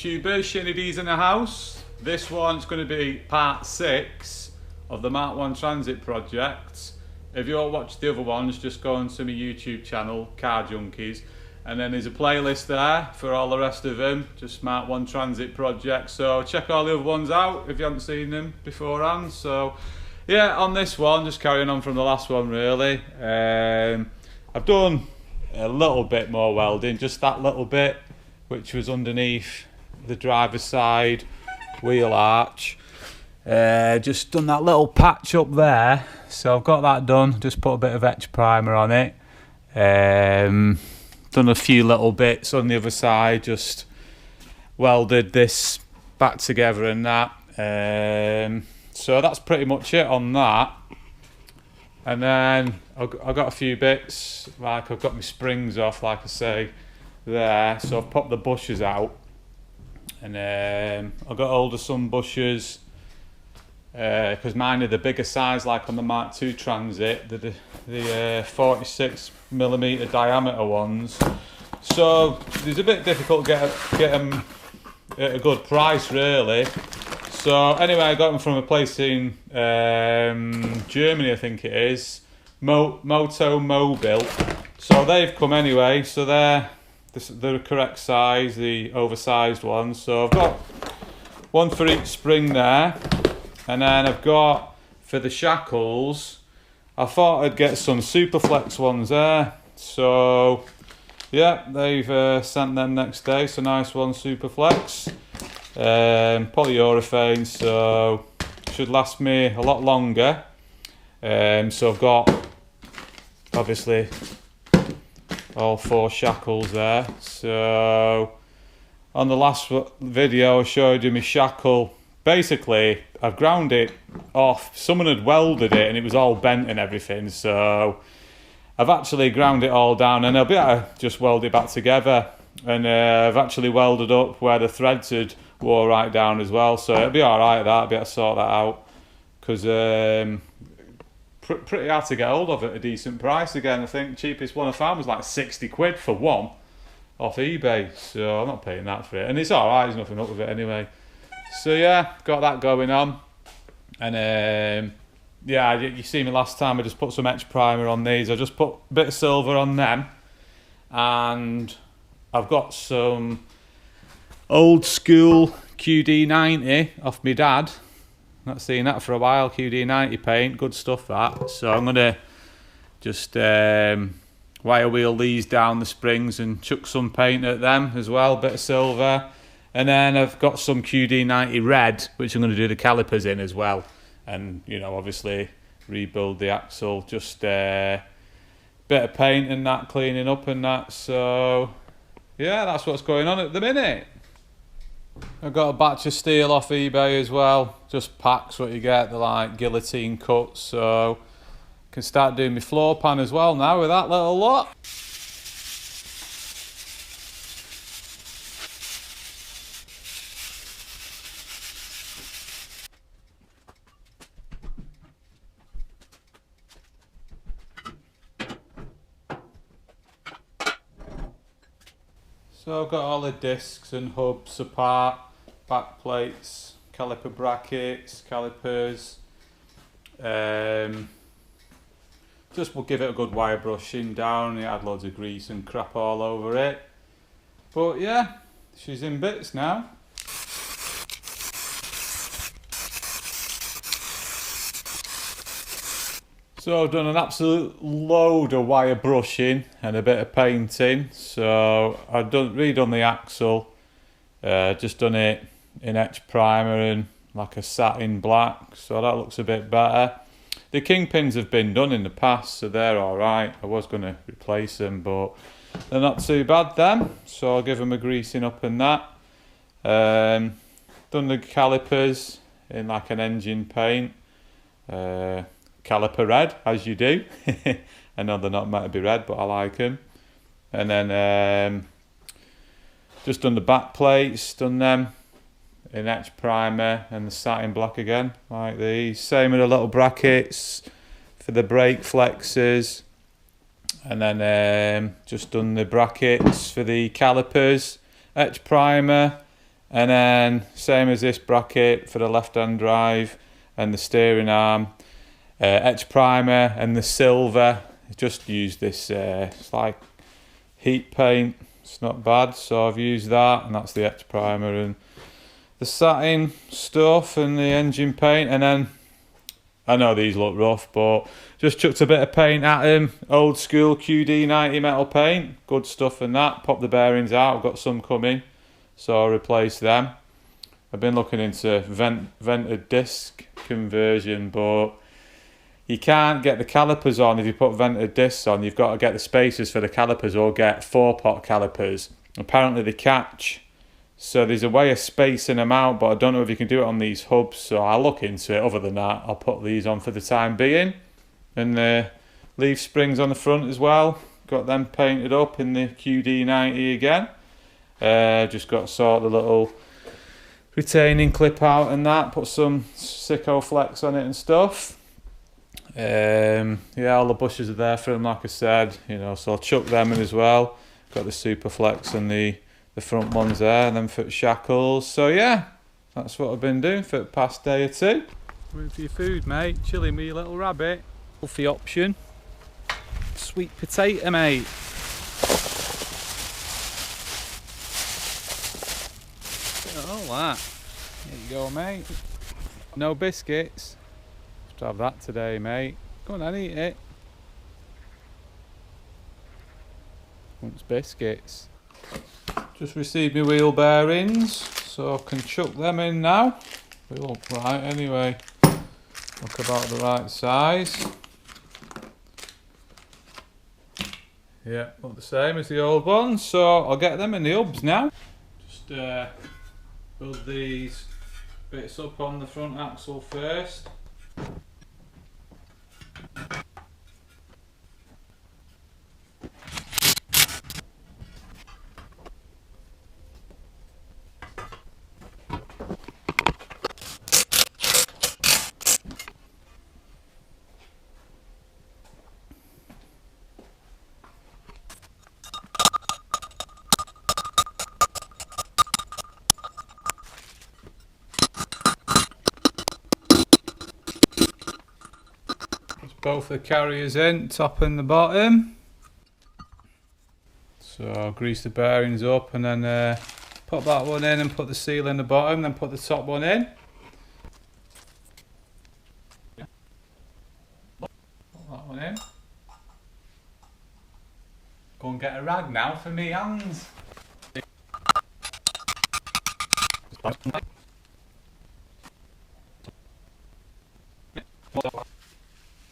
YouTubers, CarJunkeez in the house. This one's going to be part 6 of the Mk1 transit project. If you all watched the other ones, just go onto my YouTube channel, CarJunkeez, and then there's a playlist there for all the rest of them, just Mk1 transit project. So check all the other ones out if you haven't seen them beforehand. So yeah, on this one, just carrying on from the last one really. I've done a little bit more welding, just that little bit, which was underneath the driver's side wheel arch. Just done that little patch up there, so I've got that done. Just put a bit of etch primer on it. Done a few little bits on the other side, just welded this back together and that. So that's pretty much it on that. And then I've got a few bits, like I've got my springs off, like I say, there. So I've popped the bushes out, and I've got hold of some bushes because mine are the bigger size, like on the Mk2 Transit, the 46mm diameter ones. So it's a bit difficult to get them at a good price really. So anyway, I got them from a place in Germany, I think it is, Moto Mobile. So they've come anyway, so they're the correct size, the oversized ones. So I've got one for each spring there, and then I've got, for the shackles, I thought I'd get some Superflex ones there. So yeah, they've sent them next day, so nice one, Superflex. Polyurethane, so should last me a lot longer. So I've got obviously all 4 shackles there. So on the last video I showed you my shackle. Basically I've ground it off. Someone had welded it and it was all bent and everything, so I've actually ground it all down, and I'll be able to just weld it back together. And I've actually welded up where the threads had wore right down as well, so it'll be alright. I'll be able to sort that out, because pretty hard to get hold of at a decent price again. I think the cheapest one I found was like 60 quid for one off eBay, so I'm not paying that for it, and it's alright, there's nothing up with it anyway. So yeah, got that going on. And yeah, you see me last time, I just put some etch primer on these. I just put a bit of silver on them, and I've got some old school QD90 off my dad. Not seen that for a while. QD90 paint, good stuff that. So I'm gonna just wire wheel these down the springs and chuck some paint at them as well, bit of silver. And then I've got some QD90 red, which I'm gonna do the calipers in as well. And you know, obviously rebuild the axle, just bit of paint and that, cleaning up and that. So yeah, that's what's going on at the minute. I've got a batch of steel off eBay as well, just packs what you get, they're like guillotine cuts, so I can start doing my floor pan as well now with that little lot. So I've got all the discs and hubs apart, back plates, caliper brackets, calipers. Just will give it a good wire brushing down. It had loads of grease and crap all over it. But yeah, she's in bits now. So I've done an absolute load of wire brushing and a bit of painting. So I've redone the axle, just done it in etch primer and like a satin black, so that looks a bit better. The kingpins have been done in the past, so they're alright. I was going to replace them, but they're not too bad then, so I'll give them a greasing up and that. Done the calipers in like an engine paint. Caliper red, as you do. I know they're not meant to be red, but I like them. And then just done the back plates, done them in etch primer and the satin black again, like these. Same with the little brackets for the brake flexes. And then just done the brackets for the calipers, etch primer, And then same as this bracket for the left hand drive and the steering arm, etch primer and the silver. Just use this, it's like heat paint, it's not bad, so I've used that, and that's the etch primer and the satin stuff and the engine paint. And then I know these look rough, but just chucked a bit of paint at them, old school QD90 metal paint, good stuff. And that, pop the bearings out, I've got some coming, so I'll replace them. I've been looking into vented disc conversion, but you can't get the calipers on if you put vented discs on. You've got to get the spacers for the calipers or get 4-pot calipers. Apparently they catch, so there's a way of spacing them out, but I don't know if you can do it on these hubs, so I'll look into it. Other than that, I'll put these on for the time being. And the leaf springs on the front as well, got them painted up in the QD90 again. Just got sort of the little retaining clip out and that, put some sicko flex on it and stuff. Yeah, all the bushes are there for them, like I said, you know, so I'll chuck them in as well. Got the super flex and the front ones there, and then for shackles. So yeah, that's what I've been doing for the past day or two. With your food, mate, chilling with your little rabbit. Healthy option, sweet potato, mate. All that. There you go, mate. No biscuits. Have to have that today, mate. Go on then, eat it. Wants biscuits. Just received my wheel bearings, so I can chuck them in now. They look right anyway. Look about the right size. Yeah, look the same as the old ones, so I'll get them in the hubs now. Just build these bits up on the front axle first. Both the carriers in, top and the bottom. So I'll grease the bearings up and then put that one in and put the seal in the bottom, then put the top one in. Put that one in. Go and get a rag now for me hands.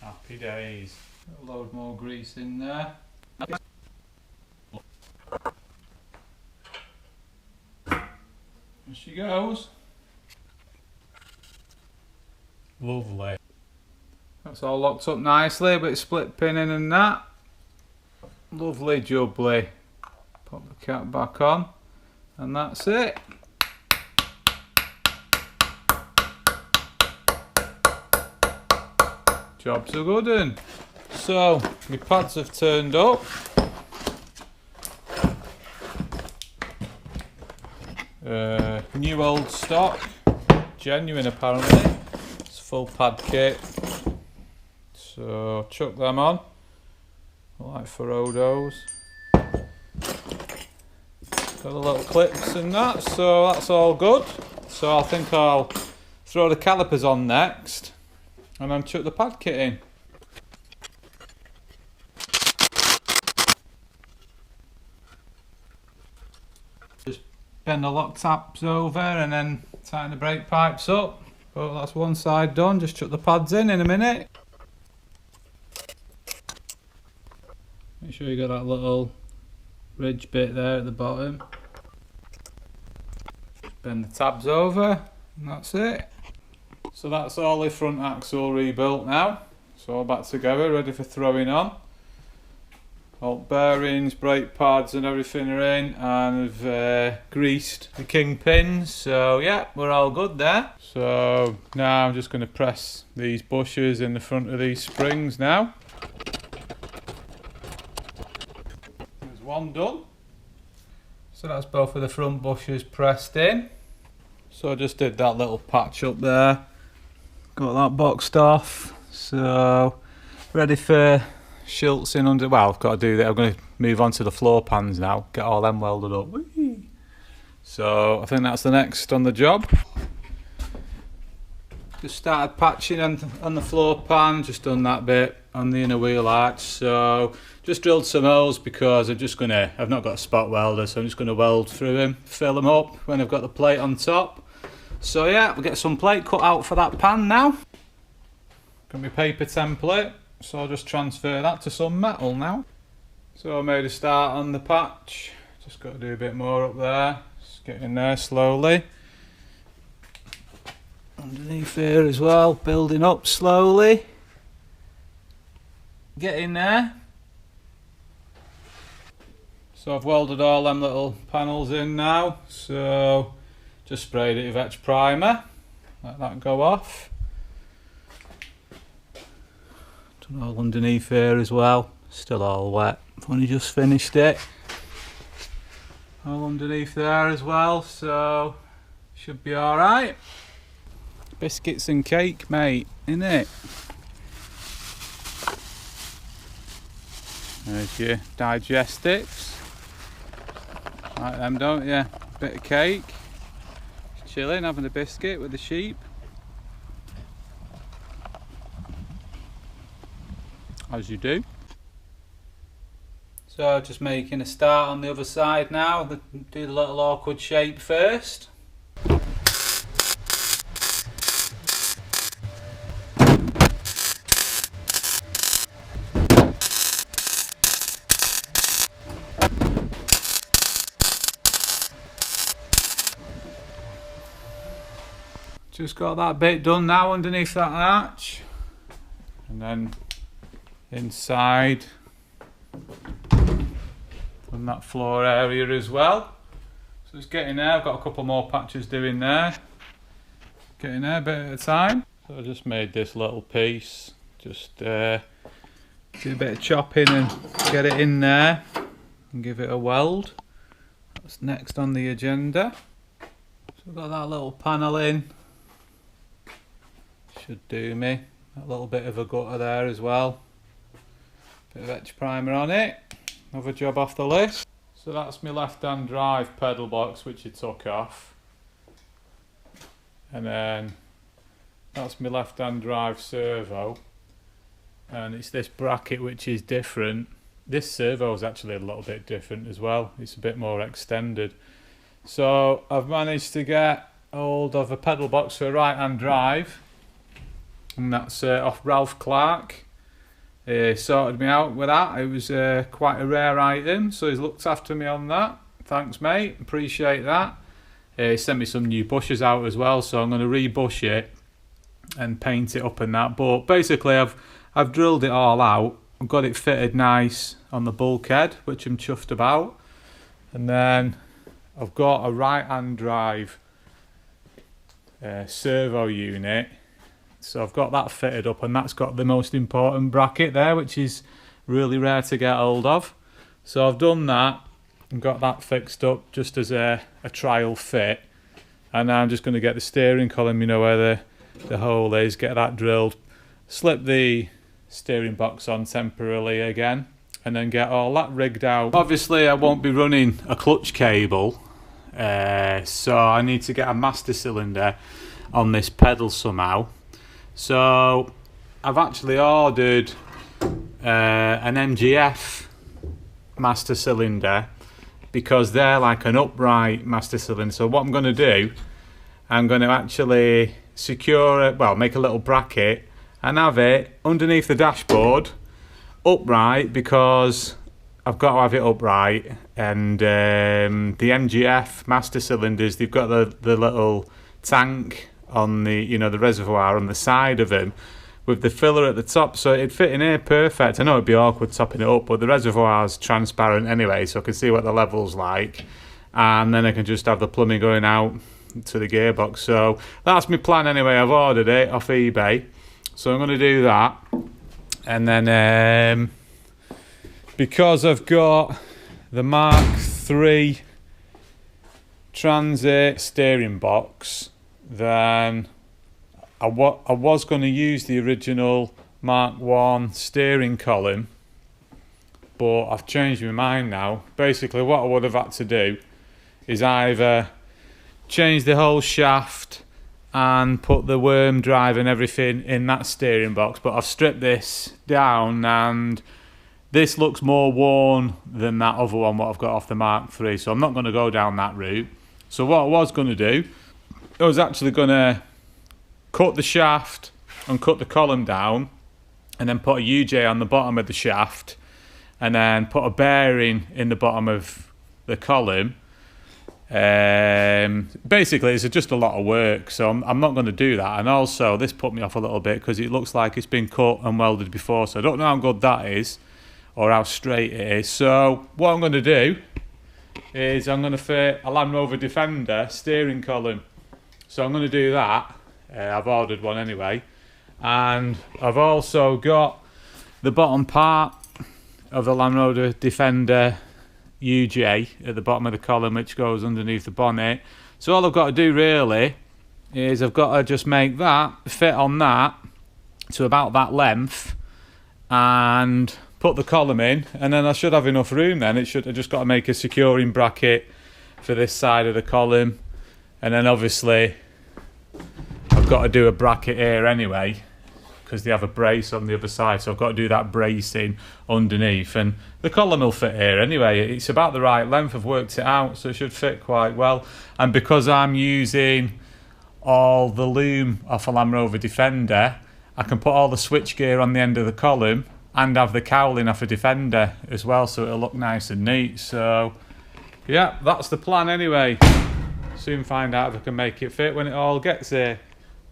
Happy days. A load more grease in there. There she goes. Lovely. That's all locked up nicely, a bit of split pinning and that. Lovely jubbly. Pop the cap back on and that's it. Job's a good one. So, my pads have turned up. New old stock. Genuine apparently. It's a full pad kit. So, chuck them on. Like Ferodos. Got the little clips and that, so that's all good. So I think I'll throw the calipers on next. And then chuck the pad kit in. Just bend the lock taps over and then tighten the brake pipes up. But that's one side done, just chuck the pads in a minute. Make sure you got that little ridge bit there at the bottom. Just bend the tabs over and that's it. So that's all the front axle rebuilt now. It's all back together, ready for throwing on. All bearings, brake pads and everything are in, and I've greased the kingpins. So yeah, we're all good there. So now I'm just going to press these bushers in the front of these springs now. There's one done. So that's both of the front bushers pressed in. So I just did that little patch up there, got that boxed off, so ready for shiltsing under. Well, I've got to do that. I'm going to move on to the floor pans now, get all them welded up. Whee! So I think that's the next on the job. Just started patching on the floor pan, just done that bit on the inner wheel arch. So just drilled some holes because I've not got a spot welder, so I'm just going to weld through them, fill them up when I've got the plate on top. So yeah, we'll get some plate cut out for that pan now. Got my paper template, so I'll just transfer that to some metal now. So I made a start on the patch, just got to do a bit more up there, just get in there slowly. Underneath here as well, building up slowly. Get in there. So I've welded all them little panels in now, so just sprayed it with etch primer, let that go off. Done all underneath here as well, still all wet, I've only just finished it. All underneath there as well, so should be alright. Biscuits and cake, mate, innit? There's your digestives. Like them, don't you? Bit of cake. Chilling, having a biscuit with the sheep. As you do. So just making a start on the other side now. Do the little awkward shape first. Just got that bit done now underneath that arch, and then inside from that floor area as well. So it's getting there. I've got a couple more patches doing there, getting there a bit at a time. So I just made this little piece, just do a bit of chopping and get it in there and give it a weld. That's next on the agenda. So I've got that little panel in. Should do me. A little bit of a gutter there as well. Bit of etch primer on it. Another job off the list. So that's my left hand drive pedal box which you took off. And then that's my left hand drive servo. And it's this bracket which is different. This servo is actually a little bit different as well. It's a bit more extended. So I've managed to get hold of a pedal box for a right hand drive. And that's off Ralph Clark. Sorted me out with that. It was quite a rare item, so he's looked after me on that. Thanks, mate. Appreciate that. He sent me some new bushes out as well, so I'm going to rebush it and paint it up and that. But basically, I've drilled it all out. I've got it fitted nice on the bulkhead, which I'm chuffed about. And then I've got a right-hand drive servo unit. So I've got that fitted up, and that's got the most important bracket there, which is really rare to get hold of. So I've done that and got that fixed up just as a trial fit. And now I'm just going to get the steering column, you know, where the hole is, get that drilled, slip the steering box on temporarily again, and then get all that rigged out. Obviously I won't be running a clutch cable, so I need to get a master cylinder on this pedal somehow. So I've actually ordered an MGF master cylinder because they're like an upright master cylinder. So what I'm going to do, I'm going to actually secure it, well, make a little bracket and have it underneath the dashboard upright, because I've got to have it upright. And the MGF master cylinders, they've got the little tank on the, you know, the reservoir on the side of them with the filler at the top, so it'd fit in here perfect. I know it'd be awkward topping it up, but the reservoir's transparent anyway, so I can see what the level's like, and then I can just have the plumbing going out to the gearbox. So that's my plan anyway. I've ordered it off eBay, so I'm going to do that. And then because I've got the Mark III transit steering box, then I was going to use the original Mk1 steering column, but I've changed my mind now. Basically what I would have had to do is either change the whole shaft and put the worm drive and everything in that steering box, but I've stripped this down and this looks more worn than that other one what I've got off the Mark III, so I'm not going to go down that route. So what I was going to do, I was actually going to cut the shaft and cut the column down and then put a UJ on the bottom of the shaft and then put a bearing in the bottom of the column. Basically it's just a lot of work, so I'm not going to do that. And also this put me off a little bit because it looks like it's been cut and welded before, so I don't know how good that is or how straight it is. So what I'm going to do is I'm going to fit a Land Rover Defender steering column, so I'm going to do that. I've ordered one anyway, and I've also got the bottom part of the Land Rover Defender UJ at the bottom of the column, which goes underneath the bonnet. So all I've got to do really is I've got to just make that fit on that to about that length and put the column in, and then I should have enough room then. I just got to make a securing bracket for this side of the column, and then obviously I've got to do a bracket here anyway because they have a brace on the other side, so I've got to do that bracing underneath, and the column will fit here anyway. It's about the right length. I've worked it out, so it should fit quite well. And because I'm using all the loom off a Land Rover Defender, I can put all the switchgear on the end of the column and have the cowling off a Defender as well, so it'll look nice and neat. So yeah, that's the plan anyway. Soon find out if I can make it fit when it all gets here.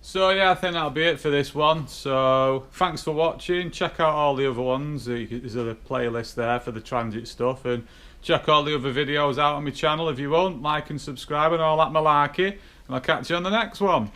So yeah, I think that'll be it for this one. So thanks for watching. Check out all the other ones. There's a playlist there for the transit stuff, and check all the other videos out on my channel if you want. Like and subscribe and all that malarkey, and I'll catch you on the next one.